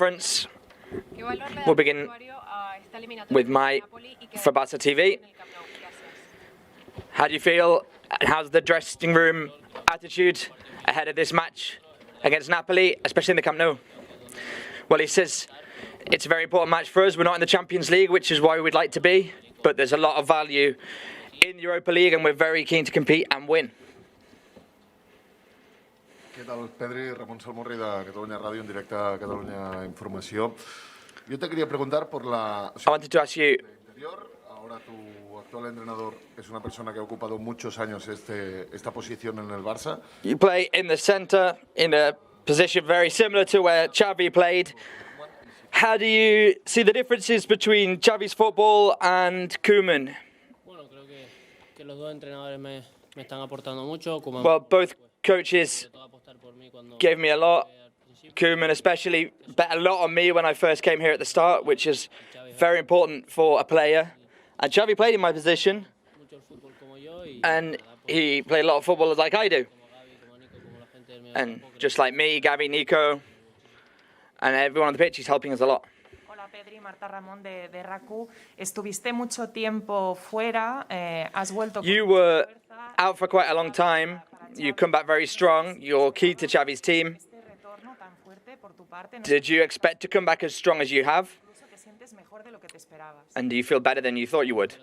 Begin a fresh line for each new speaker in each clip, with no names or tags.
conference. We'll begin with my for Barca TV. How do you feel, and how's the dressing room attitude ahead of this match against Napoli, especially in the Camp Nou? Well, he says it's a very important match for us. We're not in the Champions League, which is why we'd like to be, but there's a lot of value in the Europa League, and we're very keen to compete and win.
Què tal, Pedri? Ramon Salmorri de Catalunya Ràdio, en directe a Catalunya Informació. Yo te quería preguntar por la...
I wanted to ask you...
Ahora tu actual entrenador es una persona que ha ocupado muchos años esta posición en el Barça.
You play in the centre, in a position very similar to where Xavi played. How do you see the differences between Xavi's football and Koeman?
Bueno, creo que los dos entrenadores me están aportando mucho.
Well, both coaches gave me a lot. Koeman especially bet a lot on me when I first came here at the start, which is very important for a player. And Xavi played in my position, and he played a lot of football like I do. And just like me, Gavi, Nico, and everyone on the pitch, he's helping us a lot.
Hola Pedri, Marta Ramón de RACU. Estuviste mucho tiempo fuera, has vuelto.
You were out for quite a long time. You come back very strong. You're key to Xavi's team. Did you expect to come back as strong as you have? And do you feel better than you thought you would?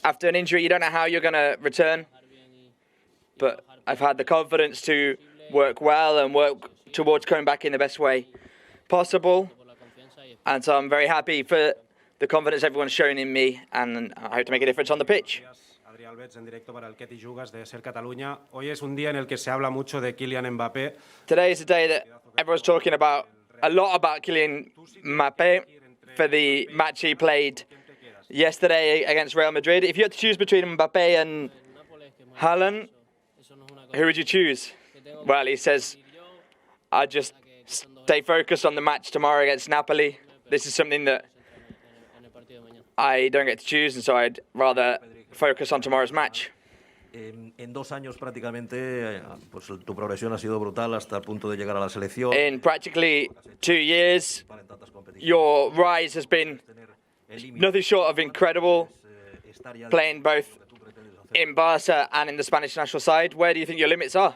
After an injury, you don't know how you're going to return. But I've had the confidence to work well and work towards coming back in the best way possible. And so I'm very happy for the confidence everyone's shown in me, and I hope to make a difference on the pitch.
En directo para el Que T'hi Jugues de Ser Catalunya. Hoy es un día en el que se habla mucho de Kylian Mbappé.
Today is a day that everyone's talking about a lot about Kylian Mbappé for the match he played yesterday against Real Madrid. If you had to choose between Mbappé and Haaland, who would you choose? Well, he says, I just stay focused on the match tomorrow against Napoli. This is something that I don't get to choose, and so I'd rather focus on tomorrow's match.
En 2 años prácticamente, pues tu progresión ha sido brutal hasta el punto de llegar a la selección.
In practically 2 years, your rise has been nothing short of incredible, playing both in Barca and in the Spanish national side. Where do you think your limits are?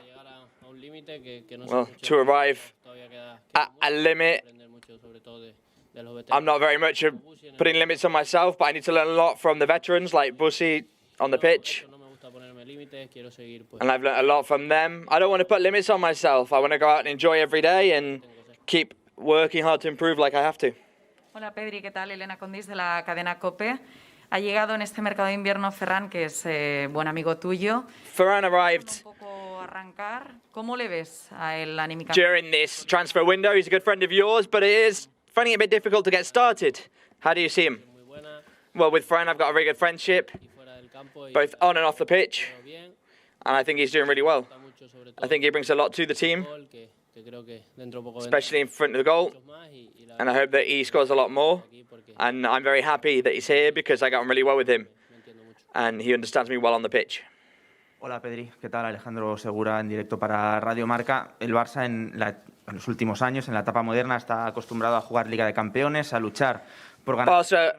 Well, to arrive at a limit, I'm not very much of putting limits on myself, but I need to learn a lot from the veterans like Busi on the pitch. And I've learned a lot from them. I don't want to put limits on myself. I want to go out and enjoy every day and keep working hard to improve like I have to.
Hola Pedri, ¿qué tal? Elena Condis de la cadena COPE. Ha llegado en este mercado de invierno Ferran, que es buen amigo tuyo.
Ferran arrived
¿Cómo le ves a él anímicamente?
during this transfer window. He's a good friend of yours, but it is finding it a bit difficult to get started. How do you see him? Well, with Ferran, I've got a very good friendship, both on and off the pitch, and I think he's doing really well. I think he brings a lot to the team, especially in front of the goal, and I hope that he scores a lot more. And I'm very happy that he's here because I got on really well with him, and he understands me well on the pitch.
Hola Pedri, ¿qué tal? Alejandro Segura en directo para Radio Marca. El Barça en los últimos años, en la etapa moderna, está acostumbrado a jugar Liga de Campeones, a luchar por ganar.
Barca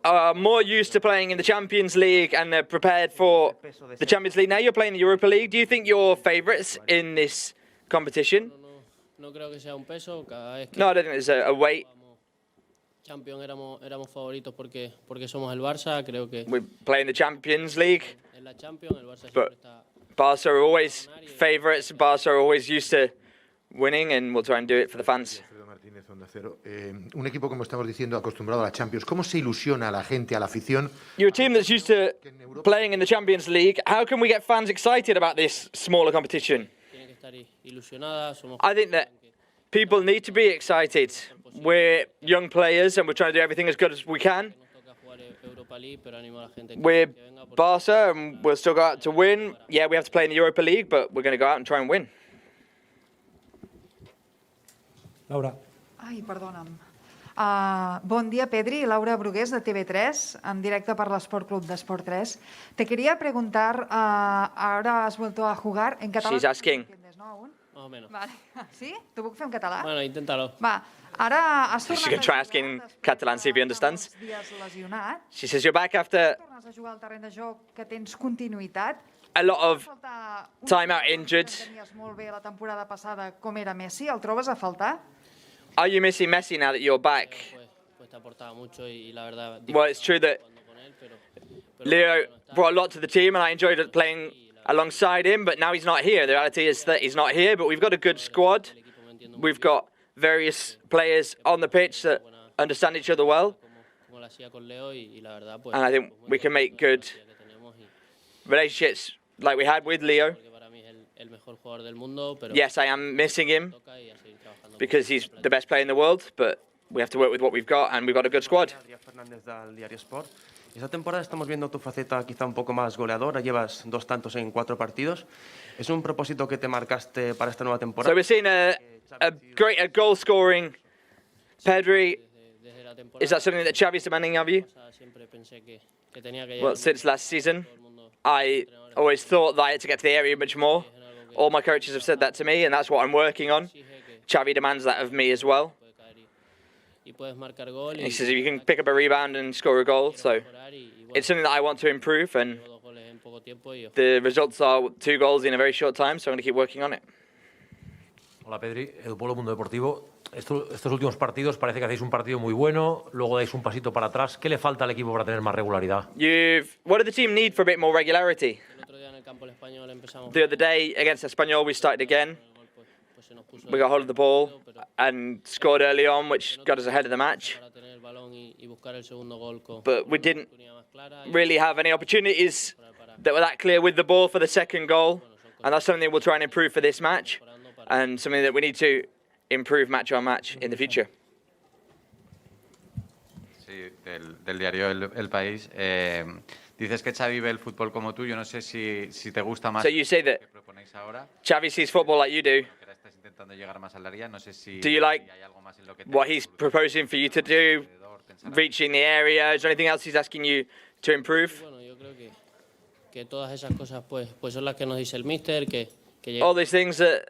are more used to playing in the Champions League and are prepared for the Champions League. Now you're playing the Europa League. Do you think you're favourites in this competition?
No creo que sea un peso.
No, I don't think there's a weight.
Champions éramos favoritos porque somos el Barça. Creo que
we play in the Champions League,
en la Champions el Barça
but
siempre está.
Barca are always favourites. Barca are always used to winning, and we'll try and do it for the fans.
Un equipo, como estamos diciendo, acostumbrado a la Champions. ¿Cómo se ilusiona a la gente, a la afición?
You're a team that's used to playing in the Champions League. How can we get fans excited about this smaller competition? I think that people need to be excited. We're young players and we're trying to do everything as good as we can. We're Barca and we'll still go out to win. Yeah, we have to play in the Europa League, but we're going to go out and try and win.
Laura.
Ai, perdona'm. Bon dia, Pedri. Laura Brugués, de TV3, en directe per l'Esport Club d'Esport 3. Te quería preguntar, ahora has vuelto a jugar en catalán.
She's asking
Más o menos.
Vale. Sí? T'ho puc fer en català?
Bueno, inténtalo.
Va, ara has
She
tornat
can try
a
asking
jugar després
Catalan, see if he
de
understands.
molts dies lesionat.
She says, you're back after
Tornes a jugar al terreny de joc, que tens continuïtat.
a lot of
Faltar un
time out
jugador
injured.
que tenies molt bé la temporada passada, com era Messi, el trobes a faltar?
Are you missing Messi now that you're back?
Pues te aportaba mucho y la verdad...
Well, it's true that
jugando con él, pero
Leo brought a lot to the team, and I enjoyed playing alongside him, but now he's not here. The reality is that he's not here, but we've got a good squad. We've got various players on the pitch that understand each other well,
como lo hacía con Leo y la verdad pues...
and I think we can make good
que tenemos y
relationships like we had with Leo.
porque para mí es el mejor jugador del mundo, pero
Yes, I am missing him
toca y a seguir trabajando.
because he's the best player in the world, but we have to work with what we've got, and we've got a good squad.
Xavier Hernández del Diario Sport. Esta temporada estamos viendo tu faceta quizá un poco más goleadora, llevas 2 tantos en 4 partidos. ¿Es un propósito que te marcaste para esta nueva
So
temporada?
we're seeing a goal-scoring Pedri.
Desde la temporada
Is that something that Xavi's demanding of you?
pasada siempre pensé que tenía que
Well,
llegar
since last season,
todo el mundo.
I always thought that I had to get to the area much more. All my coaches have said that to me, and that's what I'm working on.
Exige que
Xavi demands that of me as well.
puede caer y puedes marcar gol
He says if you can pick up a rebound and score a goal, so
mejorar y bueno,
it's something that I want to improve, and
llevo 2 goles en poco tiempo y
the results are 2 goals in a very short time, so I'm going to keep working on it.
Hola Pedri, Edu Polo, Mundo Deportivo. Estos últimos partidos parece que hacéis un partido muy bueno, luego dais un pasito para atrás. ¿Qué le falta al equipo para tener más regularidad?
What do the team need for a bit more regularity?
el otro día en el campo del Español empezamos
The other day against Espanyol, we started again.
el gol pues se nos puso
We got hold of the ball and scored early on, which got us ahead of the match.
para tener el balón y buscar el segundo gol con
But we didn't
oportunidad más clara y
really have any opportunities that were that clear with the ball for the second goal, and that's something we'll try and improve for this match, and something that we need to improve match on match in the future.
Sí, del diario El País. Dices que Xavi ve el fútbol como tú. Yo no sé si te gusta más
So you say that
lo que proponéis ahora.
Xavi sees football like you do.
Que ahora estás intentando llegar más al área. No sé si
Do you like
si hay algo más en lo que te
what he's proposing for you to do, reaching the area? Is there anything else he's asking you to improve?
bueno, yo creo que todas esas cosas pues son las que nos dice el míster, que
All these things that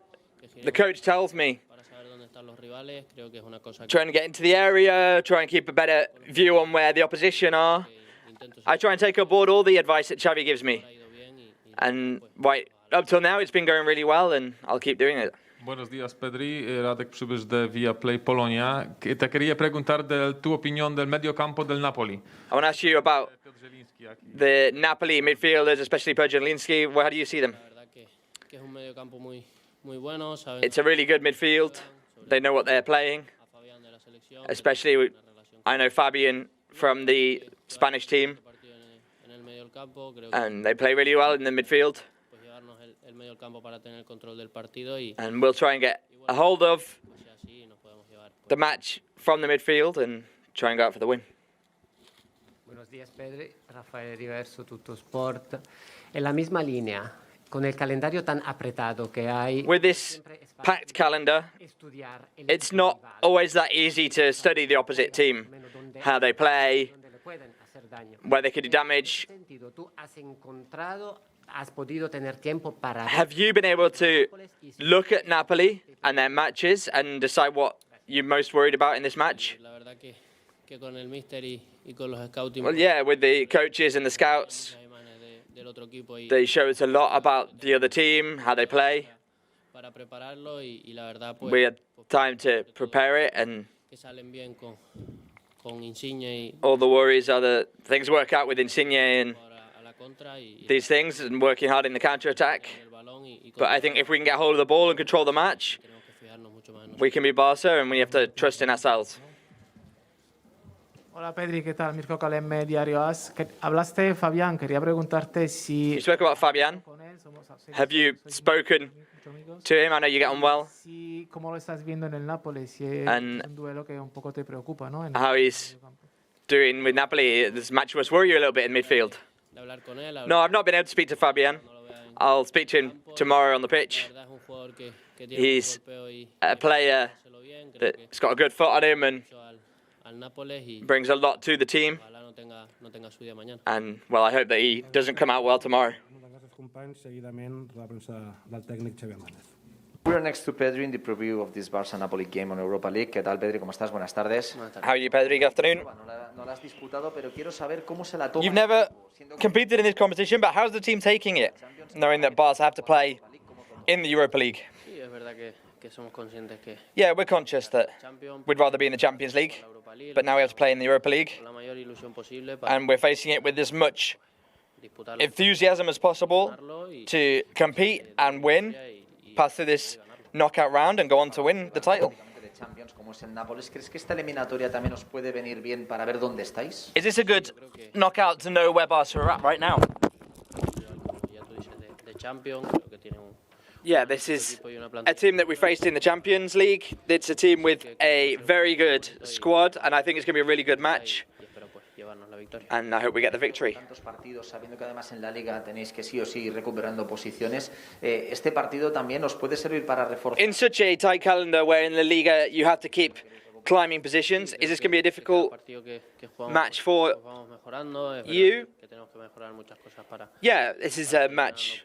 the coach tells me.
para saber dónde están los rivales, creo que es una cosa que
Trying to get into the area, try and keep a better view on where the opposition are.
intento
I try and take on board all the advice that Xavi gives me.
ha ido bien y
And right up till now, it's been going really well, and I'll keep doing it.
Buenos días, Pedri. Radek Przybysz de Viaplay Polonia. Te quería preguntar de tu opinión del mediocampo del Napoli.
I want to ask you about the Napoli midfielders, especially Pedro. How do you see them?
la verdad que es un medio campo muy bueno, saben
It's a really good midfield. They know what they're playing,
a Fabián de la selección,
especially I know Fabian from the Spanish team,
partido en el medio del campo, creo que
and they play really well in the midfield.
pues llevarnos el medio del campo para tener el control del partido y
And we'll try and get a hold of
sea así nos podemos llevar
the match from the midfield and try and go out for the win.
Buenos días, Pedri. Rafael Riverso, Tutto Sport. En la misma línea, con el calendario tan apretado que hay,
With this packed calendar,
estudiar el
it's not always that easy to study the opposite team, how they play,
donde le pueden hacer daño.
where they could do damage.
En ese sentido, tú has podido tener tiempo para
Have you been able to look at Napoli and their matches and decide what you're most worried about in this match?
la verdad que con el míster y con los scouting
Well, yeah, with the coaches and the scouts,
del otro equipo y
they show us a lot about the other team, how they play.
para prepararlo y la verdad pues
We had time to prepare it, and
que salen bien con Insigne y
all the worries are that things work out with Insigne and
a la contra y
these things, and working hard in the counter-attack.
el balón y
But I think if we can get hold of the ball and control the match,
tenemos que fijarnos mucho más en nosotros.
we can be Barca, and we have to trust in ourselves.
Hola Pedri, ¿qué tal? Mirko Calemme, Diario AS. Hablaste de Fabián, quería preguntarte si...
You spoke about Fabian. Have you spoken to him? I know you get on well.
Si, ¿Cómo lo estás viendo en el Napoli? Si es
And
un duelo que un poco te preocupa, ¿no?
how he's doing with Napoli. This match must worry you a little bit in midfield.
De hablar con él,
No, I've not been able to speak to Fabian. I'll speak to him tomorrow on the pitch.
la verdad es un jugador que tiene
He's
un golpeo y
a player that's got a good foot on him and
al Nápoles y
brings a lot to the team.
ojalá no tenga su día mañana.
And, well, I hope that he doesn't come out well tomorrow.
Moltes gràcies, companys. Seguidament, la premsa del tècnic Xavier Hernández. We are next to Pedri in the preview of this Barça Napoli game on Europa League. ¿Qué tal, Pedri? ¿Cómo estás? Buenas tardes.
How are you, Pedri? Good afternoon.
No la has disputado, pero quiero saber cómo se la toma.
You've never competed in this competition, but how's the team taking it, knowing that Barca have to play in the Europa League?
Sí, es verdad que somos conscientes que
Yeah, we're conscious that we'd rather be in the Champions League, but now we have to play in the Europa League,
con la mayor ilusión posible para
and we're facing it with as much
disputarlo
enthusiasm as possible to compete and win, pass through this knockout round and go on to win the title.
de Champions como es el Nápoles. ¿Crees que esta eliminatoria también os puede venir bien para ver dónde estáis?
Is this a good knockout to know where Barca are at right now?
ya tú dices de Champions, creo que tiene un
Yeah, this is a team that we faced in the Champions League. It's a team with a very good squad, and I think it's going to be a really good match.
llevarnos la victoria.
And I hope we get the victory.
Tantos partidos, sabiendo que además en la Liga tenéis que sí o sí ir recuperando posiciones, este partido también os puede servir para reforzar.
In such a tight calendar where in the Liga you have to keep climbing positions, is this going to be a difficult match for you? Yeah, this is a match.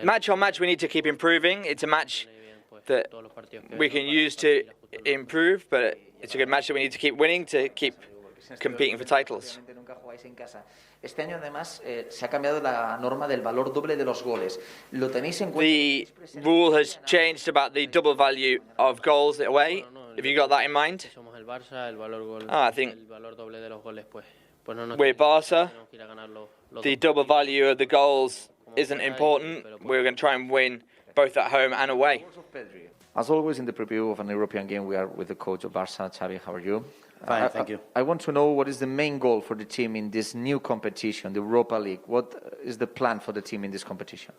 Match on match, we need to keep improving. It's a match that we can use to improve, but it's a good match that we need to keep winning to keep competing for titles.
Nunca jugáis en casa. Este año además se ha cambiado la norma del valor doble de los goles. ¿Lo tenéis en cuenta?
The rule has changed about the double value of goals away. Have you got that in mind?
Somos el Barça, el valor gol,
I think
el valor doble de los goles, pues no nos
we're Barca.
tenemos que ir a ganar los
The double value of the goals isn't important. We're going to try and win both at home and away.
As always in the preview of an European game, we are with the coach of Barça, Xavi. How are you?
Fine, thank you.
I want to know what is the main goal for the team in this new competition, the Europa League. What is the plan for the team in this competition?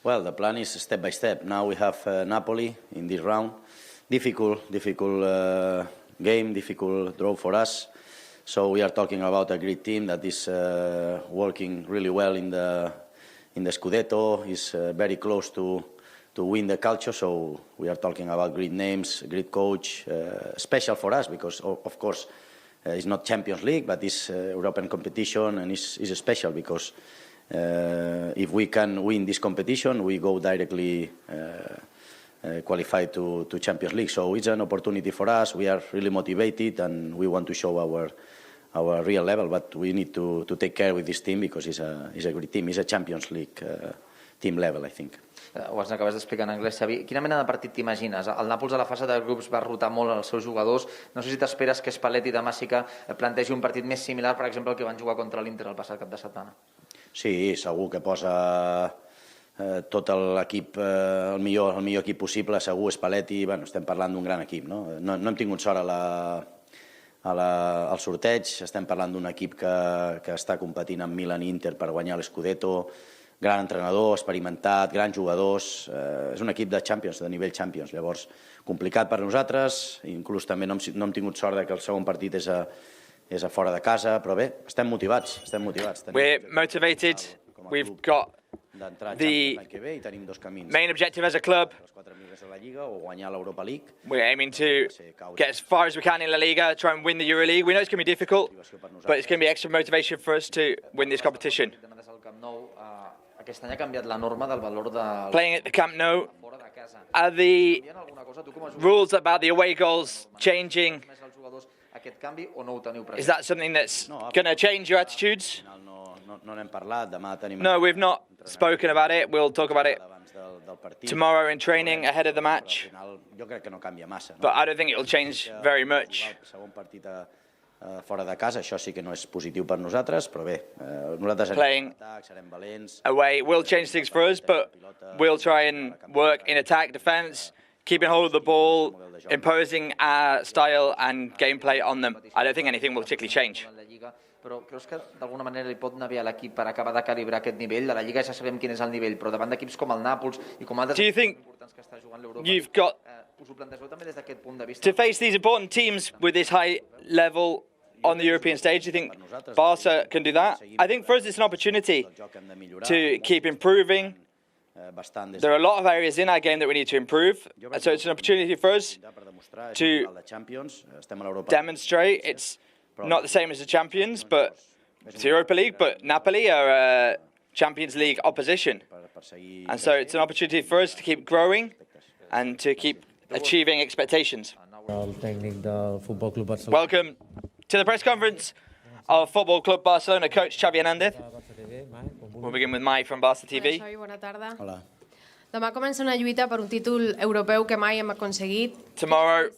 Well, the plan is step by step. Now we have Napoli in this round. Difficult game, difficult draw for us. So we are talking about a great team that is working really well in the Scudetto, is very close to win the culture, so we are talking about great names, great coach, special for us because, of course, it's not Champions League, but it's European competition and it's special because if we can win this competition, we go directly qualified to Champions League. So it's an opportunity for us. We are really motivated and we want to show our real level, but we need to take care with this team because it's a great team. It's a Champions League team level, I think.
Ho acabes d'explicar en anglès, Xavi. Quina mena de partit t'imagines? El Nàpols a la fase de grups va rotar molt els seus jugadors. No sé si t'esperes que Spalletti demà sí que plantegi un partit més similar, per exemple, al que van jugar contra l'Inter el passat cap de setmana.
Sí, segur que posa tot l'equip, el millor equip possible, segur. Spalletti, bueno, estem parlant d'un gran equip, no? No hem tingut sort al sorteig, estem parlant d'un equip que està competint amb Milan i Inter per guanyar l'Scudetto, gran entrenador, experimentat, grans jugadors, és un equip de Champions, de nivell Champions, llavors complicat per nosaltres, inclús també no hem tingut sort que el segon partit és a fora de casa, però bé, estem motivats.
We're motivated, we've got the main objective as a club. We're aiming to get as far as we can in La Liga, try and win the Euro League. We know it's going to be difficult, but it's going to be extra motivation for us to win this competition.
Aquest any ha canviat la norma del valor de...
Playing at the Camp Nou, are the rules about the away goals changing?
Aquest canvi o no ho teniu present?
Is that something that's going to change your attitudes?
No n'hem parlat, demà tenim...
No, we've not spoken about it. We'll talk about it tomorrow in training ahead of the match.
Jo crec que no canvia massa.
But I don't think it will change very much.
Segon partit fora de casa, això sí que no és positiu per nosaltres, però bé, nosaltres serem valents.
Away will change things for us, but we'll try and work in attack, defense, keeping hold of the ball, imposing our style and gameplay on them. I don't think anything will particularly change.
Però creus que d'alguna manera li pot anar bé a l'equip per acabar de calibrar aquest nivell? De la Lliga ja sabem quin és el nivell, però davant d'equips com el Nàpols i com altres importants que està jugant l'Europa,
you've got
us ho plantegeu també des d'aquest punt de vista?
to face these important teams with this high level on the European stage? Do you think Barca can do that? I think for us it's an opportunity to keep improving. There are a lot of areas in our game that we need to improve, so it's an opportunity for us to demonstrate. It's not the same as the champions, but it's the Europa League. But Napoli are Champions League opposition. And so it's an opportunity for us to keep growing and to keep achieving expectations. Welcome to the press conference of Football Club Barcelona coach Xavier Hernández. We'll begin with Mai from Barça TV.
Bona tarda. Hola. Demà comença una lluita per un títol europeu que mai hem aconseguit.
Tomorrow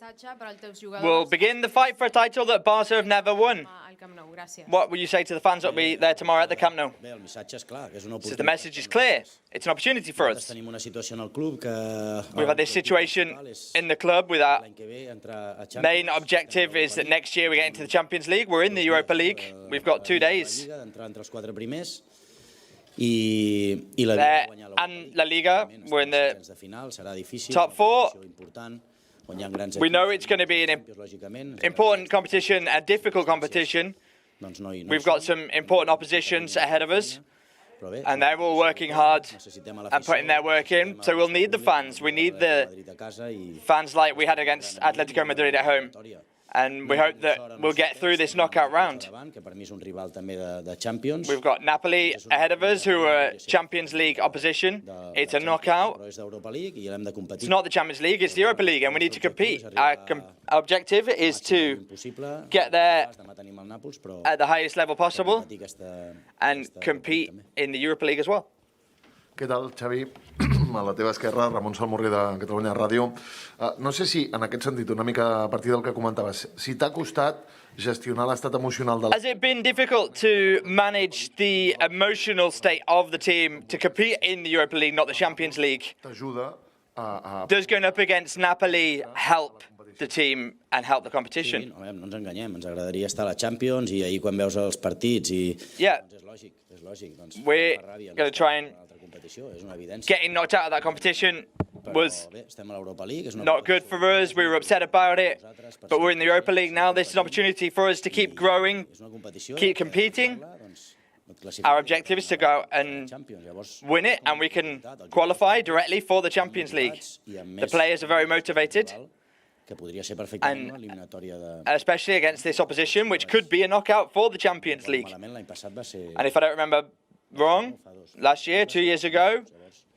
we'll begin the fight for a title that Barca have never won. What will you say to the fans that will be there tomorrow at the Camp Nou? So the message is clear. It's an opportunity for us. We've had this situation in the club with our main objective is that next year we get into the Champions League. We're in the Europa League. We've got 2 days. There and La Liga, we're in the top 4. We know it's going to be an important competition, a difficult competition. We've got some important oppositions ahead of us, and they're all working hard and putting their work in. So we'll need the fans. We need the fans like we had against Atletico Madrid at home. And we hope that we'll get through this knockout round. We've got Napoli ahead of us, who are Champions League opposition. It's a knockout. It's not the Champions League, it's the Europa League, and we need to compete. Our objective is to get there at the highest level possible and compete in the Europa League as well.
Què tal, Xavi? A la teva esquerra, Ramon Salmorri de Catalunya Ràdio. No sé si, en aquest sentit, una mica a partir del que comentaves, si t'ha costat gestionar l'estat emocional de la...
Has it been difficult to manage the emotional state of the team to compete in the Europa League, not the Champions League?
T'ajuda a...
Does going up against Napoli help the team and help the competition?
Sí, no ens enganyem, ens agradaria estar a la Champions i ahir quan veus els partits i...
Yeah.
És lògic, és lògic.
We're going to try and... Getting knocked out of that competition was not good for us. We were upset about it, but we're in the Europa League now. This is an opportunity for us to keep growing, keep competing. Our objective is to go and win it, and we can qualify directly for the Champions League. The players are very motivated, and especially against this opposition, which could be a knockout for the Champions League. And if I don't remember wrong, last year, 2 years ago,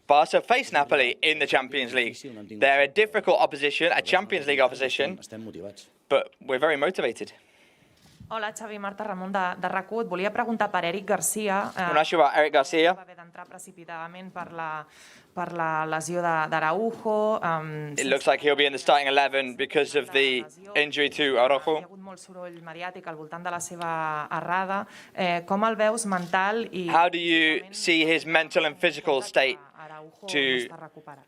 Barca faced Napoli in the Champions League. They're a difficult opposition, a Champions League opposition, but we're very motivated.
Hola, Xavi, Marta, Ramon de RAC1. Et volia preguntar per Eric Garcia.
Eric Garcia.
Va haver d'entrar precipitadament per la lesió d'Araujo.
It looks like he'll be in the starting 11 because of the injury to Araujo.
Hi ha hagut molt soroll mediàtic al voltant de la seva errada. Com el veus mental i...
How do you see his mental and physical state to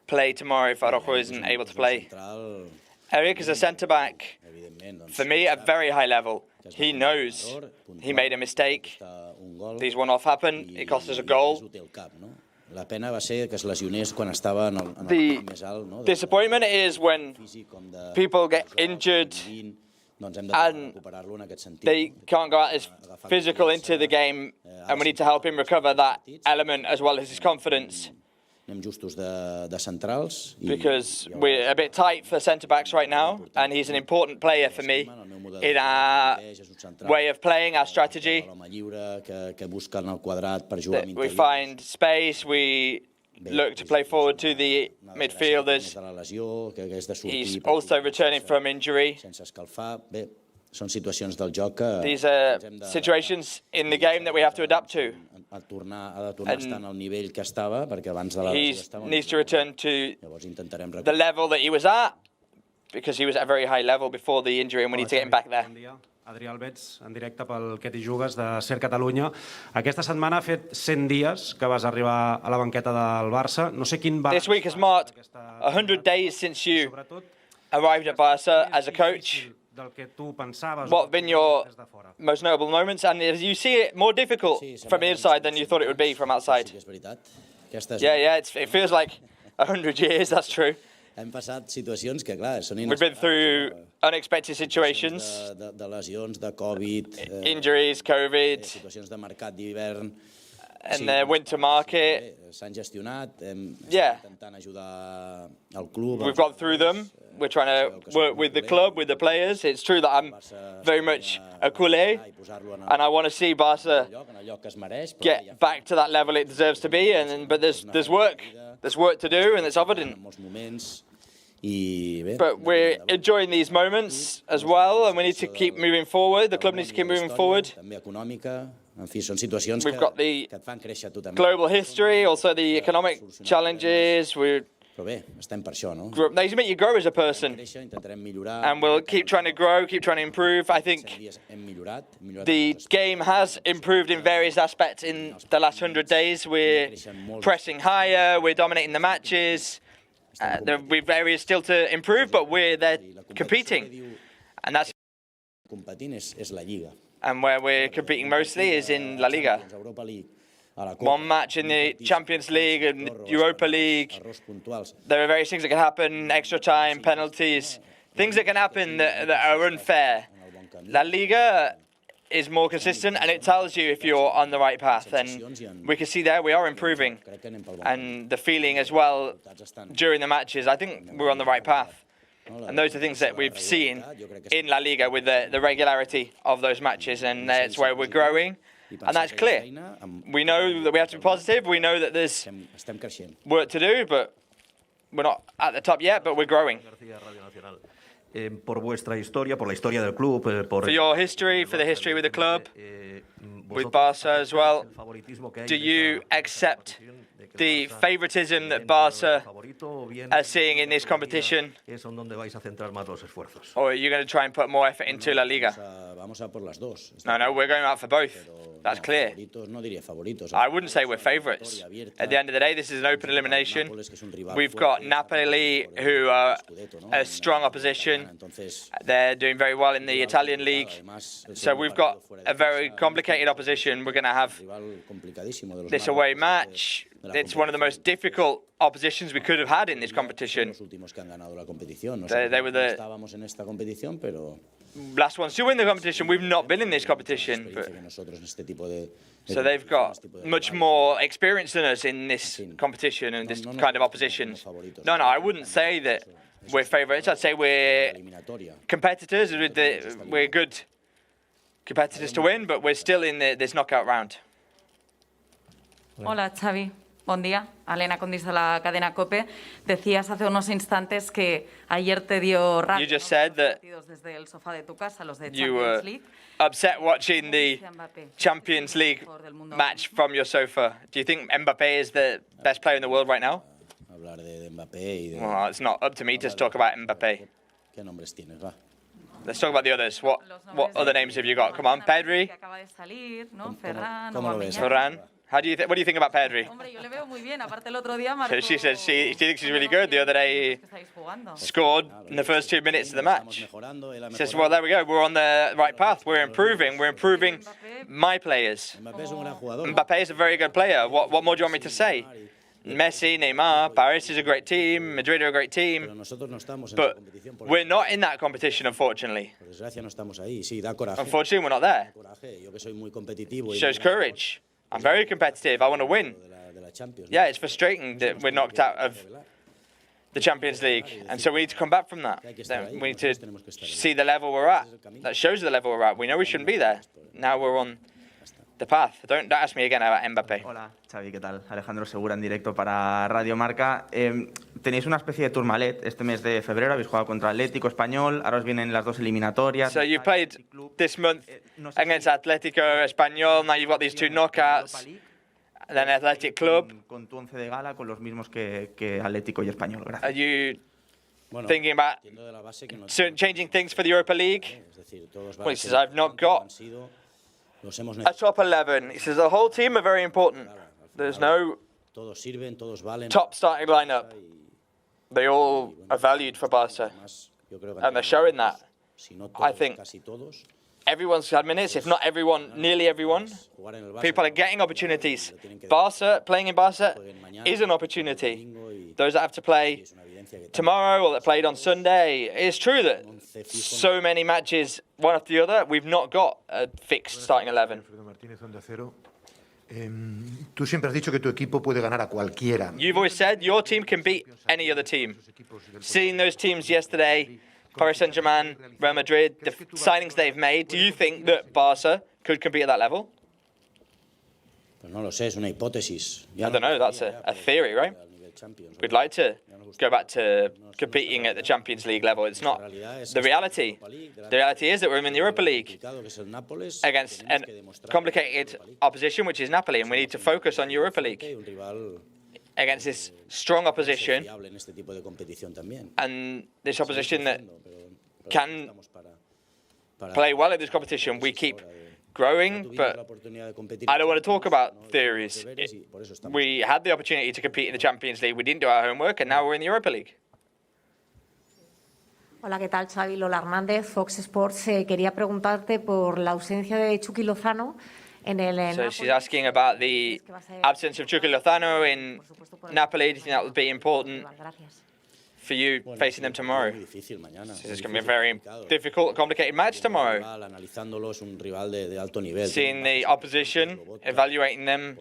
play tomorrow if Araujo isn't able to play? Eric is a centre-back, for me, at very high level. He knows he made a mistake. These one-off happened. It cost us a goal. The disappointment is when people get injured and they can't go out as physical into the game, and we need to help him recover that element as well as his confidence. Because we're a bit tight for centre-backs right now, and he's an important player for me in our way of playing, our strategy. We find space, we look to play forward to the midfielders. He's also returning from injury. These are situations in the game that we have to adapt to. He needs to return to the level that he was at, because he was at a very high level before the injury, and we need to get him back there.
Adrià Albets, en directe pel Que t'hi jugues de Ser Catalunya. Aquesta setmana ha fet 100 dies que vas arribar a la banqueta del Barça. No sé quin...
This week has marked 100 days since you arrived at Barca as a coach. What have been your most notable moments? And as you see it more difficult from inside than you thought it would be from outside. Yeah, it feels like 100 years, that's true. We've been through unexpected situations, injuries, COVID, in the winter market.
S'han gestionat,
Yeah.
intentant ajudar al club.
We've got through them. We're trying to work with the club, with the players. It's true that I'm very much a culé, and I want to see Barca get back to that level it deserves to be. But there's work to do, and it's evident. But we're enjoying these moments as well, and we need to keep moving forward. The club needs to keep moving forward. We've got the global history, also the economic challenges. They make you grow as a person, and we'll keep trying to grow, keep trying to improve. I think the game has improved in various aspects in the last 100 days. We're pressing higher, we're dominating the matches. There will be areas still to improve, but we're there competing, and that's. And where we're competing mostly is in La Liga. One match in the Champions League and Europa League. There are various things that can happen, extra time, penalties, things that can happen that are unfair. La Liga is more consistent, and it tells you if you're on the right path. And we can see there we are improving. And the feeling as well during the matches, I think we're on the right path. And those are things that we've seen in La Liga with the regularity of those matches, and that's where we're growing. And that's clear. We know that we have to be positive. We know that there's work to do, but we're not at the top yet, but we're growing.
Por vuestra historia, por la historia del club,
for your history, for the history with the club, with Barca as well, do you accept the favoritism that Barca are seeing in this competition? Or are you going to try and put more effort into La Liga? No, we're going out for both. That's clear. I wouldn't say we're favourites. At the end of the day, this is an open elimination. We've got Napoli, who are a strong opposition. They're doing very well in the Italian league. So we've got a very complicated opposition. We're going to have this away match. It's one of the most difficult oppositions we could have had in this competition. They were the last ones to win the competition. We've not been in this competition. So they've got much more experience than us in this competition and this kind of oppositions. No, I wouldn't say that we're favourites. I'd say we're competitors. We're good competitors to win, but we're still in this knockout round.
Hola, Xavi. Buen día. Elena Condis de la cadena COPE. Decías hace unos instantes que ayer te dio rabia.
You just said that
desde el sofá de tu casa, los de
you were
Champions League.
upset watching the Champions League match from your sofa. Do you think Mbappé is the best player in the world right now? Well, it's not up to me to talk about Mbappé. Let's talk about the others. What other names have you got? Come on, PEDRI. Ferran. What do you think about Pedri? She says she thinks he's really good. The other day he scored in the first 2 minutes of the match. She says, well, there we go. We're on the right path. We're improving. We're improving my players. Mbappé is a very good player. What more do you want me to say? Messi, Neymar, Paris is a great team. Madrid are a great team. But we're not in that competition, unfortunately. Unfortunately, we're not there. It shows courage. I'm very competitive. I want to win. Yeah, it's frustrating that we're knocked out of the Champions League. And so we need to come back from that. We need to see the level we're at. That shows the level we're at. We know we shouldn't be there. Now we're on the path. Don't ask me again about Mbappé.
Hola, Xavi, ¿qué tal? Alejandro Segura en directo para Radio Marca. Tenéis una especie de tourmalet este mes de febrero. Habéis jugado contra Atlético, Español. Ahora os vienen las dos eliminatorias.
So you played this month against Atlético, Español. Now you've got these two knockouts. Then Athletic Club.
Con tu once de gala, con los mismos que Atlético y Español. Gracias.
Are you thinking about changing things for the Europa League? Well, he says, I've not got a top 11. He says the whole team are very important. There's no top starting lineup. They all are valued for Barca, and they're showing that. I think everyone's had minutes, if not everyone, nearly everyone. People are getting opportunities. Barca, playing in Barca is an opportunity. Those that have to play tomorrow or that played on Sunday, it's true that so many matches, one after the other, we've not got a fixed starting 11.
Tú siempre has dicho que tu equipo puede ganar a cualquiera.
You've always said your team can beat any other team. Seeing those teams yesterday, Paris Saint-Germain, Real Madrid, the signings they've made, do you think that Barca could compete at that level?
Pues no lo sé, es una hipótesis.
I don't know, that's a theory, right? We'd like to go back to competing at the Champions League level. It's not the reality. The reality is that we're in the Europa League against a complicated opposition, which is Napoli, and we need to focus on Europa League against this strong opposition, and this opposition that can play well at this competition. We keep growing, but I don't want to talk about theories. We had the opportunity to compete in the Champions League. We didn't do our homework, and now we're in the Europa League.
Hola, ¿qué tal? Xavi Hernández, Fox Sports. Quería preguntarte por la ausencia de Chucky Lozano en el
So she's asking about the absence of Chucky Lozano in Napoli. Do you think that would be important for you facing them tomorrow? So it's going to be a very difficult, complicated match tomorrow. Seeing the opposition, evaluating them,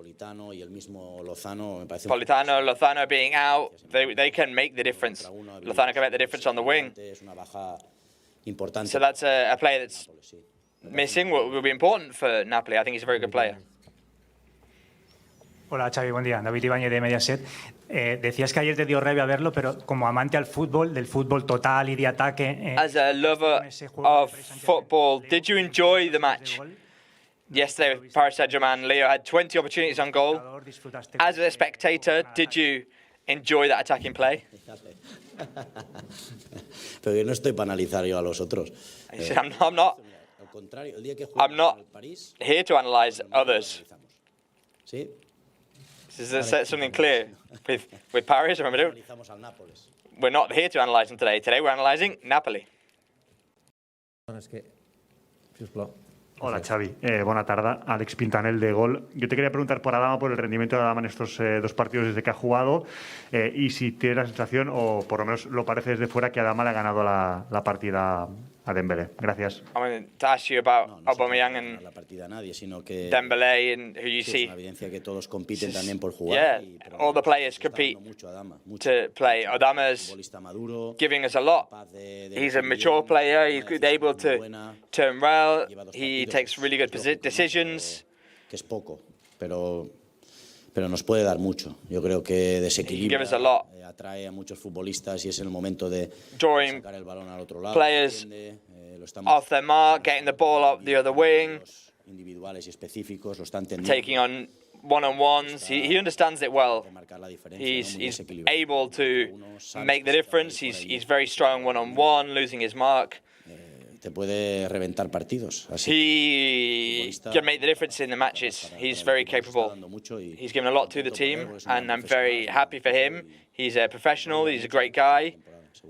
Politano, Lozano being out, they can make the difference. Lozano can make the difference on the wing. So that's a player that's missing, will be important for Napoli. I think he's a very good player.
Hola Xavi, buen día. David Ibáñez de Mediaset. Decías que ayer te dio rabia verlo, pero como amante al fútbol, del fútbol total y de ataque...
As a lover of football, did you enjoy the match? Yesterday with Paris Saint-Germain, Leo had 20 opportunities on goal. As a spectator, did you enjoy that attacking play?
Pero yo no estoy para analizar yo a los otros.
I'm not here to analyse others.
¿Sí?
This is something clear with Paris. Remember, we're not here to analyse them today. Today we're analysing Napoli.
Hola Xavi, buena tarde. Alex Pintanel de Gol. Yo te quería preguntar por Adama, por el rendimiento de Adama en estos dos partidos desde que ha jugado y si tiene la sensación, o por lo menos lo parece desde fuera, que Adama le ha ganado la partida a Dembélé. Gracias.
I want to ask you about Aubameyang and Dembélé and who you see. Yeah, all the players compete to play. Adama's giving us a lot. He's a mature player. He's able to turn well. He takes really good decisions.
Que es poco, pero nos puede dar mucho. Yo creo que desequilibra, atrae a muchos futbolistas y es el momento de sacar el balón al otro lado.
Players off their mark, getting the ball up the other wing,
individuales y específicos, lo está entendiendo.
Taking on one-on-ones. He understands it well. He's able to make the difference. He's very strong one-on-one, losing his mark.
Te puede reventar partidos.
He can make the difference in the matches. He's very capable. He's given a lot to the team, and I'm very happy for him. He's a professional, he's a great guy,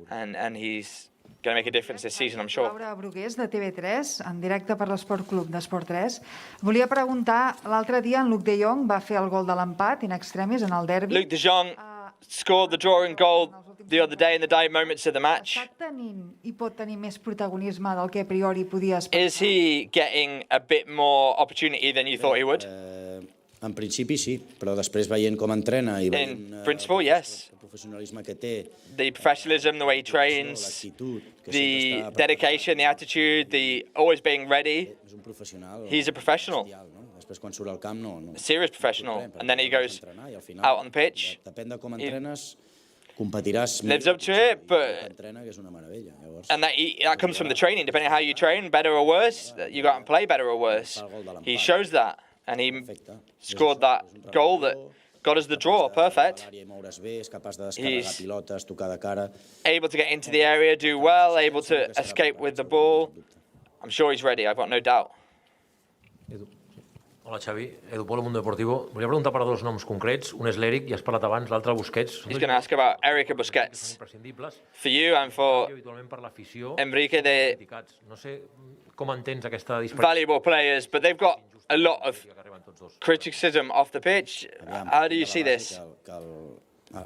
and he's going to make a difference this season, I'm sure.
Laura Brugués, de TV3, en directe per l'Esport Club d'Esport 3. Volia preguntar, l'altre dia en Luc de Jong va fer el gol de l'empat in extremis en el derbi.
Luc de Jong scored the drawing goal the other day in the dying moments of the match.
Està tenint i pot tenir més protagonisme del que a priori podia esperar?
Is he getting a bit more opportunity than you thought he would?
En principi sí, però després veient com entrena i
in principle, yes.
el professionalisme que té,
the professionalism, the way he trains, the dedication, the attitude, the always being ready. He's a professional.
Després quan surt al camp no.
A serious professional, and then he goes out on the pitch.
Depèn de com entrenes, competiràs
lives up to it, but and that comes from the training. Depending on how you train, better or worse, you go out and play better or worse. He shows that, and he scored that goal that got us the draw. Perfect. He's able to get into the area, do well, able to escape with the ball. I'm sure he's ready. I've got no doubt.
Hola, Xavi. Edu Polo, Mundo Deportivo. Volia preguntar per dos noms concrets. Un és l'Eric, ja has parlat abans, l'altre Busquets.
He's going to ask about Eric and Busquets. For you and for Enrique, they're
no sé com entens aquesta
valuable players, but they've got a lot of criticism off the pitch. How do you see this?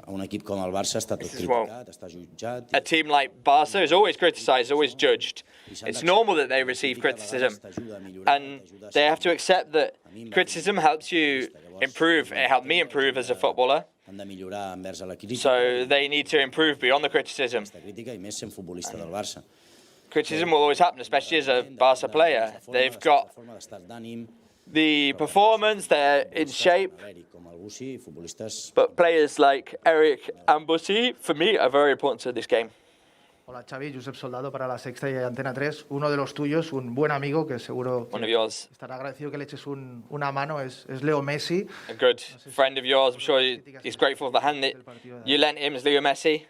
un equip com el Barça està tot criticat, està jutjat.
A team like Barca is always criticised, always judged. It's normal that they receive criticism, and they have to accept that criticism helps you improve. It helped me improve as a footballer.
Han de millorar envers la crítica.
So they need to improve beyond the criticism.
Crítica i més sent futbolista del Barça.
Criticism will always happen, especially as a Barca player. They've got the performance, they're in shape. But players like Eric and Bussi, for me, are very important to this game.
Hola Xavi, Josep Soldado para La Sexta y Antena 3. Uno de los tuyos, un buen amigo que seguro estará agradecido que le eches una mano, es Leo Messi.
A good friend of yours, I'm sure he's grateful for the hand that you lent him, is Leo Messi.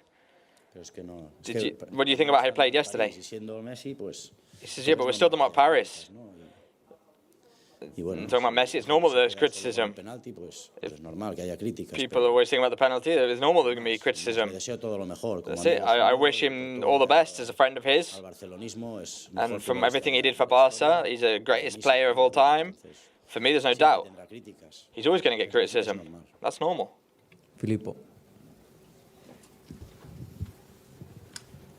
What do you think about how he played yesterday? He says, yeah, but we're still talking about Paris. Talking about Messi, it's normal that there's criticism. People always think about the penalty, it's normal there's going to be criticism. That's it. I wish him all the best as a friend of his. And from everything he did for Barca, he's the greatest player of all time. For me, there's no doubt. He's always going to get criticism. That's normal.
Filippo.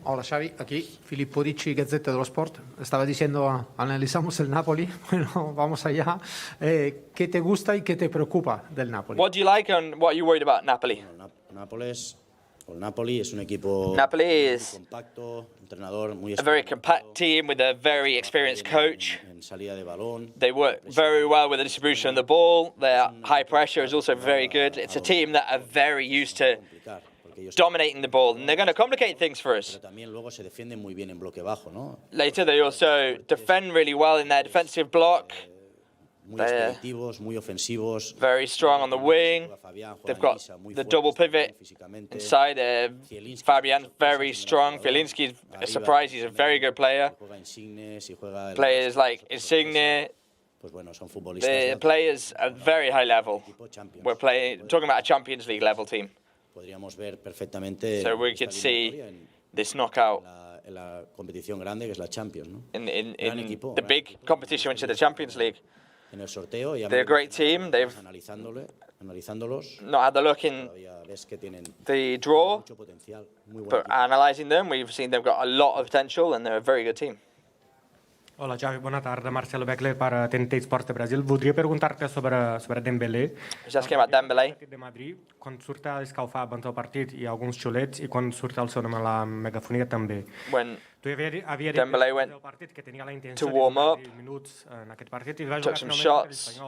Hola Xavi, aquí Filippo Dicci, Gazzetta dello Sport. Estaba diciendo, analizamos el Napoli. Bueno, vamos allá. ¿Qué te gusta y qué te preocupa del Napoli?
What do you like and what are you worried about Napoli?
Napoli es un equipo
compacto,
entrenador muy
a very compact team with a very experienced coach. They work very well with the distribution of the ball. Their high pressure is also very good. It's a team that are very used to dominating the ball, and they're going to complicate things for us. Later, they also defend really well in their defensive block. They're very strong on the wing. They've got the double pivot inside. Fabian's very strong. Fielinski's a surprise. He's a very good player. Players like Insigne. The players are very high level. We're talking about a Champions League level team. So we could see this knockout in the big competition, which is the Champions League. They're a great team. They've not had the look in the draw, but analysing them, we've seen they've got a lot of potential and they're a very good team.
Hola Xavi, bona tarda. Marcelo Beckler per TNT Sports de Brasil. Voldria preguntar-te sobre Dembélé.
Just asking about Dembélé.
De Madrid, quan surt a escalfar abans del partit hi ha alguns xulets i quan surt el seu nom a la megafonia també.
When
Dembélé
went to warm up, took some shots.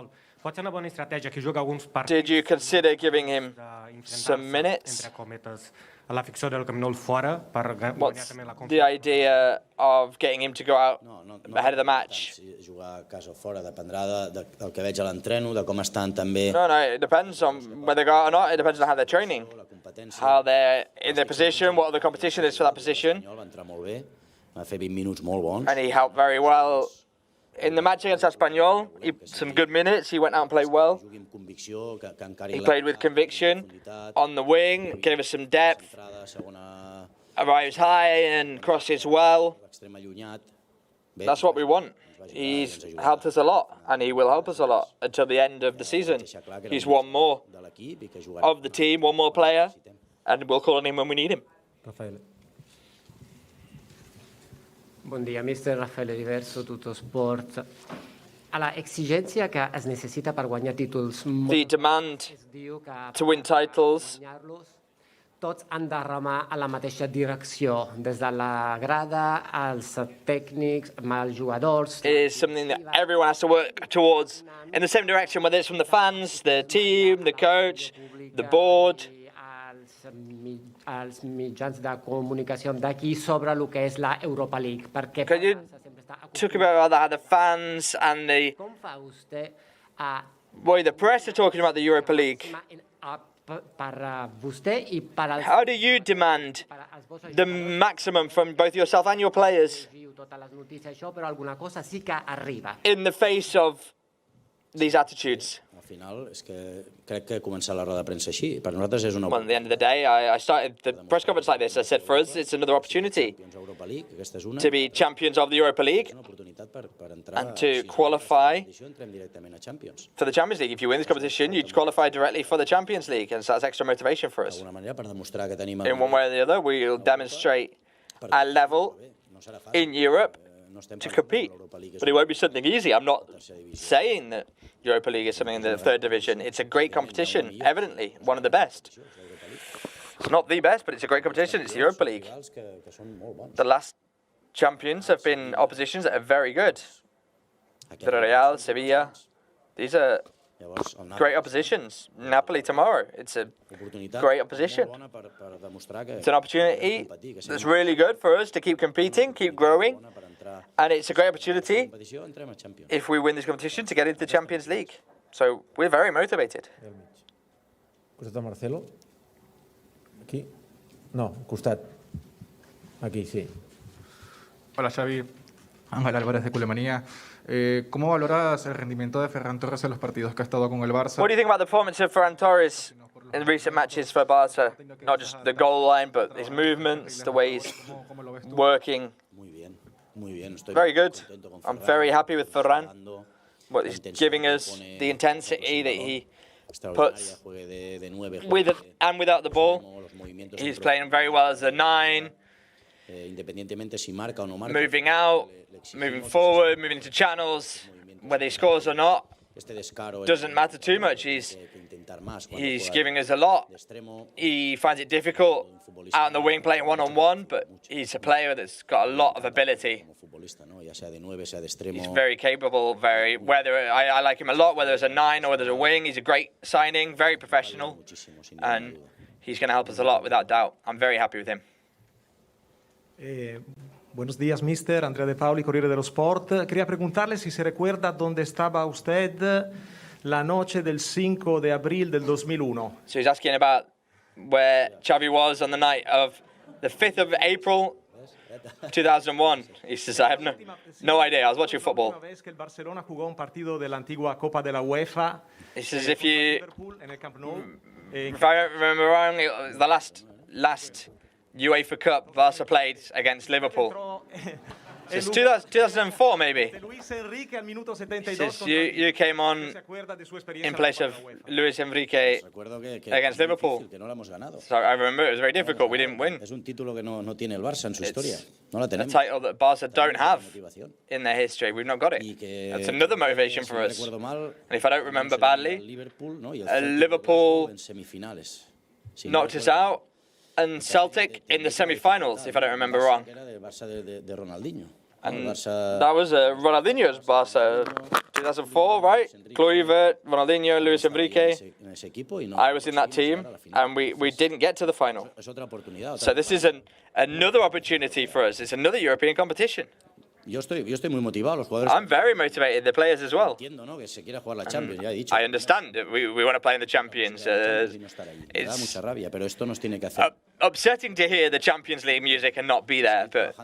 Pot ser una bona estratègia que juga alguns partits.
Did you consider giving him some minutes?
A l'afició del Camp Nou fora per guanyar també la
confiança. The idea of getting him to go out ahead of the match?
Jugar a casa o fora dependrà del que veig a l'entreno, de com estan també.
No, it depends on whether they go out or not. It depends on how they're training, how they're in their position, what the competition is for that position.
Va entrar molt bé, va fer 20 minuts molt bons.
And he helped very well. In the match against Espanyol, some good minutes. He went out and played well. He played with conviction on the wing, gave us some depth, arrives high and crosses well. That's what we want. He's helped us a lot, and he will help us a lot until the end of the season. He's one more of the team, one more player, and we'll call on him when we need him.
Raffaele. Bon dia, mister Raffaele Diverso, Tutto Sport. Alla exigència que es necessita per guanyar títols.
The demand to win titles.
Tots han de remar a la mateixa direcció, des de la grada, als tècnics, als jugadors.
It is something that everyone has to work towards in the same direction, whether it's from the fans, the team, the coach, the board.
als mitjans de comunicació d'aquí sobre el que és la Europa League. Perquè
Can you talk about that, the fans and the...
Com fa vostè a...
Well, the press are talking about the Europa League.
Per vostè i per als...
How do you demand the maximum from both yourself and your players?
Totes les notícies, això, però alguna cosa sí que arriba.
In the face of these attitudes.
Al final, és que crec que començar la roda de premsa així, per nosaltres és una
Well, at the end of the day, I started the press conference like this. I said, for us, it's another opportunity
Europa League, aquesta és una,
to be champions of the Europa League
oportunitat per entrar,
and to qualify
entrem directament a Champions.
for the Champions League. If you win this competition, you qualify directly for the Champions League, and so that's extra motivation for us.
D'alguna manera, per demostrar que tenim...
In one way or the other, we'll demonstrate our level in Europe to compete. But it won't be something easy. I'm not saying that Europa League is something in the third division. It's a great competition, evidently, one of the best. It's not the best, but it's a great competition. It's the Europa League. The last champions have been oppositions that are very good. Villarreal, Sevilla. These are great oppositions. Napoli tomorrow. It's a great opposition. It's an opportunity that's really good for us to keep competing, keep growing. And it's a great opportunity, if we win this competition, to get into the Champions League. So we're very motivated.
Costat de Marcelo. Aquí. No, costat. Aquí, sí.
Hola, Xavi. Ángel Álvarez de Culemanía. ¿Cómo valoras el rendimiento de Ferran Torres en los partidos que ha estado con el Barça?
What do you think about the performance of Ferran Torres in recent matches for Barca? Not just the goal line, but his movements, the way he's working. Very good. I'm very happy with Ferran. What he's giving us, the intensity that he puts with and without the ball. He's playing very well as a 9. Moving out, moving forward, moving into channels, whether he scores or not, doesn't matter too much. He's giving us a lot. He finds it difficult out on the wing playing one-on-one, but he's a player that's got a lot of ability. He's very capable, whether I like him a lot, whether it's a 9 or whether it's a wing. He's a great signing, very professional, and he's going to help us a lot without doubt. I'm very happy with him.
Buenos días, mister. Andrea De Pauli, Corriere dello Sport. Quería preguntarle si se recuerda dónde estaba usted la noche del 5 de abril del 2001.
So he's asking about where Xavi was on the night of the 5th of April 2001. He says, I have no idea. I was watching football.
Una vez que el Barcelona jugó un partido de la antigua Copa de la UEFA.
He says, if I
en
don't remember wrong, it was the last UEFA Cup Barca played against Liverpool. It's 2004 maybe. He says, you came on in place of Luis Enrique against Liverpool. So I remember it was very difficult. We didn't win.
Es un título que no tiene el Barça en su historia. No la
A
tenemos.
title that Barca don't have in their history. We've not got it. That's another motivation for us. And if I don't remember badly, Liverpool knocked us out, and Celtic in the semi-finals, if I don't remember wrong. And that was Ronaldinho's Barca, 2004, right? Kluivert, Ronaldinho, Luis Enrique. I was in that team, and we didn't get to the final. So this is another opportunity for us. It's another European competition.
Yo estoy muy motivado, los jugadores.
I'm very motivated, the players as well.
Entiendo, ¿no? Que se quiera jugar la Champions, ya he dicho.
I understand that we want to play in the Champions.
Me da mucha rabia, pero esto nos tiene que hacer.
Upsetting to hear the Champions League music and not be there, but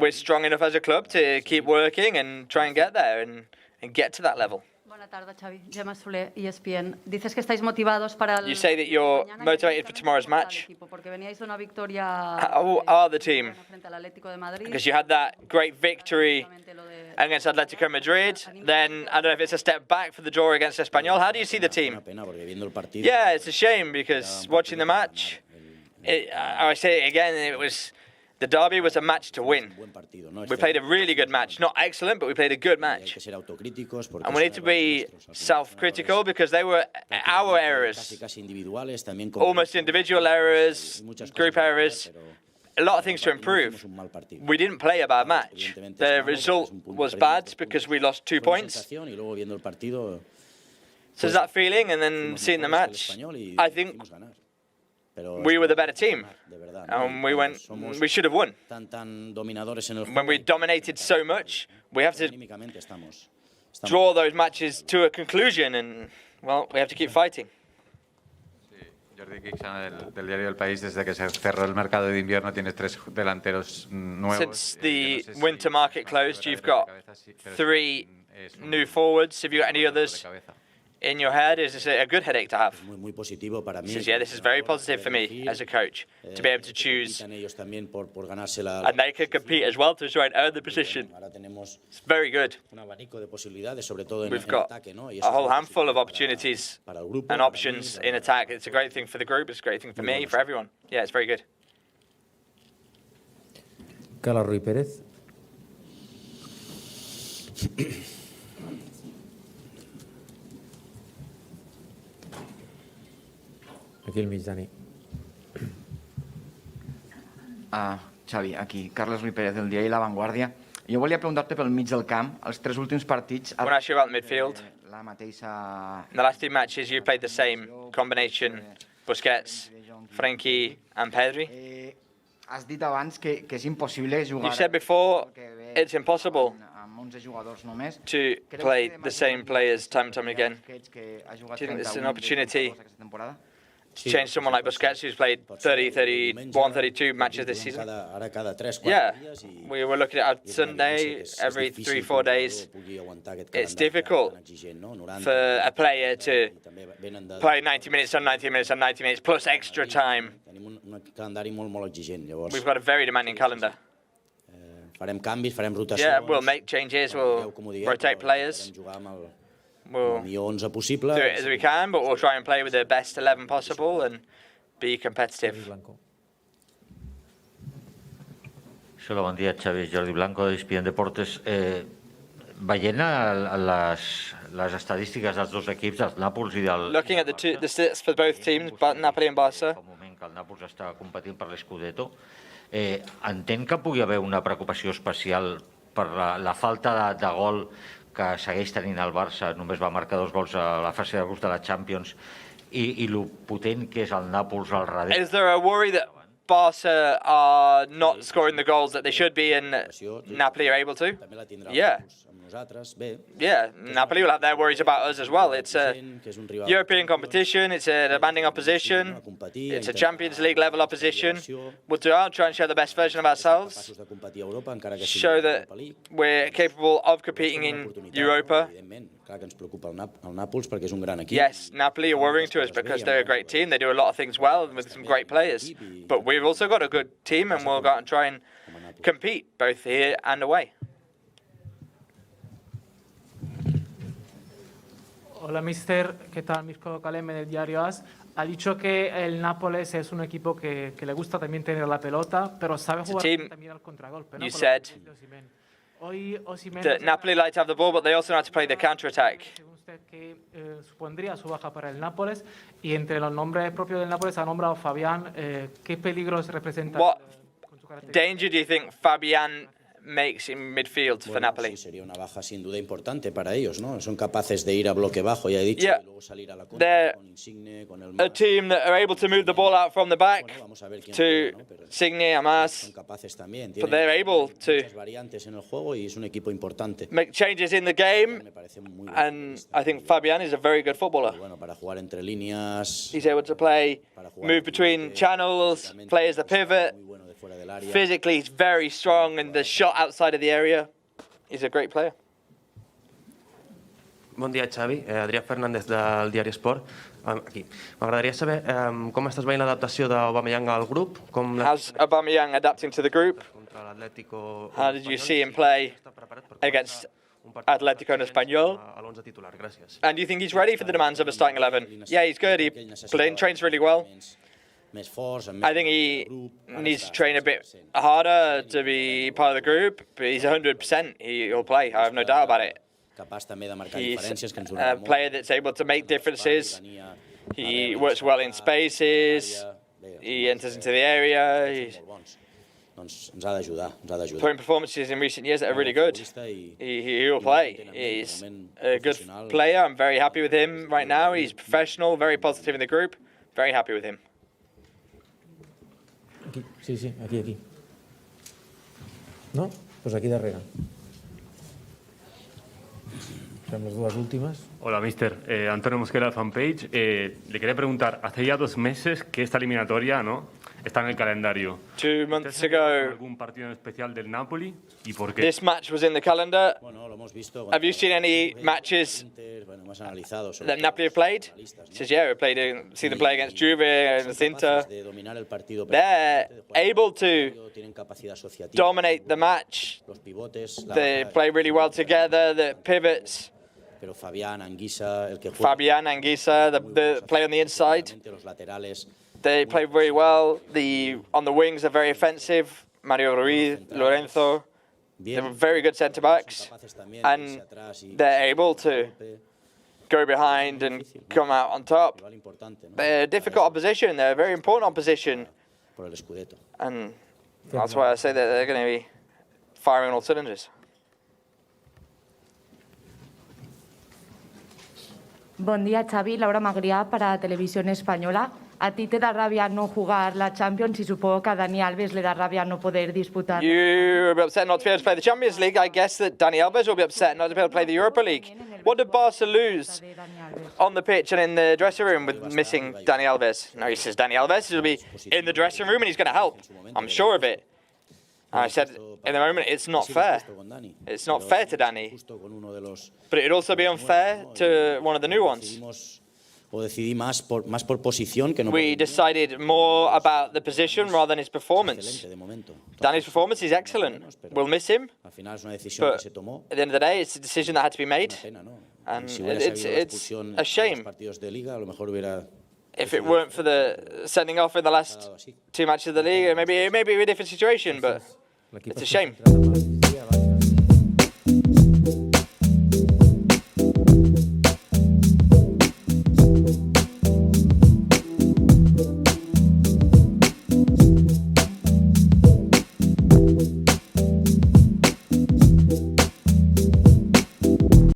we're strong enough as a club to keep working and try and get there and get to that level.
Buenas tardes, Xavi. Gemma Soler, ESPN. Dices que estáis motivados para el...
You say that you're motivated for tomorrow's match.
Porque veníais de una victoria
How are the team?
frente al Atlético de Madrid.
Because you had that great victory against Atletico Madrid. Then, I don't know if it's a step back for the draw against Espanyol. How do you see the team? Yeah, it's a shame because watching the match, I say it again, the derby was a match to win. We played a really good match. Not excellent, but we played a good match. And we need to be self-critical because they were our errors. Almost individual errors, group errors. A lot of things to improve. We didn't play a bad match. The result was bad because we lost 2 points. So there's that feeling, and then seeing the match, I think we were the better team, and we should have won. When we dominated so much, we have to draw those matches to a conclusion, and, well, we have to keep fighting.
Jordi Quixana del diario El País, desde que se cerró el mercado de invierno tienes 3 delanteros nuevos.
Since the winter market closed, you've got 3 new forwards? Have you got any others in your head? Is this a good headache to have?
Muy positivo para mí.
He says, yeah, this is very positive for me as a coach, to be able to choose.
Ellos también por ganarse la.
And they can compete as well to try and earn the position. It's very good.
Un abanico de posibilidades, sobre todo en
ataque, ¿no? A whole handful of opportunities and options in attack. It's a great thing for the group. It's a great thing for me, for everyone. Yeah, it's very good.
Carlos Ruiz Pérez. Aquí el mig, Dani.
Xavi, aquí, Carles Ruiz Pérez, del diari La Vanguardia. Jo volia preguntar-te pel mig del camp, els tres últims partits...
I want to ask you about midfield.
La mateixa...
In the last two matches, you played the same combination, Busquets, Frenkie and Pedri.
Has dit abans que és impossible jugar...
You said before, it's impossible
amb 11 jugadors només.
to play the same players time and time again. Do you think this is an opportunity to change someone like Busquets, who's played 30, 31, 32 matches this season? Yeah, we were looking at Sunday, every 3-4 days. It's difficult for a player to play 90 minutes on 90 minutes on 90 minutes, plus extra time. We've got a very demanding calendar.
Farem canvis, farem rotacions.
Yeah, we'll make changes, we'll rotate players. We'll do it as we can, but we'll try and play with the best 11 possible and be competitive.
Hola, bon dia, Xavi. Jordi Blanco, de ESPN Deportes. Veient les estadístiques dels dos equips, dels Nàpols i del...
Looking at the stats for both teams, Napoli and Barca.
El moment que el Nàpols està competint per l'Scudetto, entenc que pugui haver una preocupació especial per la falta de gol que segueix tenint el Barça, només va marcar 2 gols a la fase de grups de la Champions, i lo potent que és el Nàpols al darrere.
Is there a worry that Barca are not scoring the goals that they should be and Napoli are able to? Yeah. Yeah, Napoli will have their worries about us as well. It's a European competition, it's a demanding opposition, it's a Champions League level opposition. We'll try and show the best version of ourselves, show that we're capable of competing in Europa. Yes, Napoli are worrying to us because they're a great team, they do a lot of things well with some great players. But we've also got a good team and we'll go out and try and compete both here and away.
Hola, mister. ¿Qué tal? Mirko Kaleme del diario AS. Ha dicho que el Nápoles es un equipo que le gusta también tener la pelota, pero sabe jugar también al contragolpe.
You said that Napoli like to have the ball, but they also know how to play the counter-attack.
¿Qué supondría su baja para el Nápoles? Y entre los nombres propios del Nápoles ha nombrado Fabián. ¿Qué peligros representa?
What danger do you think Fabián makes in midfield for Napoli?
Sería una baja sin duda importante para ellos, ¿no? Son capaces de ir a bloque bajo, ya he dicho, y luego salir a la contra con Insigne, con el...
A team that are able to move the ball out from the back to Insigne, Amas, but they're able to
variantes en el juego y es un equipo importante.
make changes in the game, and I think Fabián is a very good footballer.
Bueno, para jugar entre líneas.
He's able to play, move between channels, play as the pivot. Physically, he's very strong, and the shot outside of the area, he's a great player.
Bon dia, Xavi. Adrià Fernández del diari Esport. Aquí. M'agradaria saber com estàs veient l'adaptació d'Aubameyang al grup.
How's Aubameyang adapting to the group? How did you see him play against Atlético Español? And do you think he's ready for the demands of a starting 11? Yeah, he's good. He trains really well. I think he needs to train a bit harder to be part of the group, but he's 100%. He'll play. I have no doubt about it. He's a player that's able to make differences. He works well in spaces. He enters into the area. He's putting performances in recent years that are really good. He will play. He's a good player. I'm very happy with him right now. He's professional, very positive in the group. Very happy with him.
Aquí, sí, aquí. ¿No? Pues aquí darrere. Son las dos últimas.
Hola, mister. Antonio Mosquera, fanpage. Le quería preguntar, hace ya 2 meses que esta eliminatoria, ¿no?
está en el calendario.
2 months ago,
¿Algún partido en especial del Napoli y por qué?
this match was in the calendar. Have you seen any matches that Napoli have played? He says, yeah, we seen them play against Juve and Inter. They're able to dominate the match. They play really well together, the pivots. Fabian Anguissa, the play on the inside. They play very well. On the wings are very offensive. Mario Ruiz, Lorenzo. They're very good centre-backs. And they're able to go behind and come out on top. They're difficult opposition. They're a very important opposition. And that's why I say that they're going to be firing on all cylinders.
Buen día, Xavi. Laura Magrià para Televisión Española. ¿A ti te da rabia no jugar la Champions y supongo que a Dani Alves le da rabia no poder disputar?
You'll be upset not to be able to play the Champions League. I guess that Dani Alves will be upset not to be able to play the Europa League. What did Barca lose on the pitch and in the dressing room with missing Dani Alves? No, he says Dani Alves will be in the dressing room and he's going to help. I'm sure of it. I said, in the moment, it's not fair. It's not fair to Dani. But it'd also be unfair to one of the new ones. We decided more about the position rather than his performance. Dani's performance is excellent. We'll miss him. But at the end of the day, it's a decision that had to be made. And it's a shame. If it weren't for the sending off in the last 2 matches of the league, maybe it'd be a different situation, but it's a shame.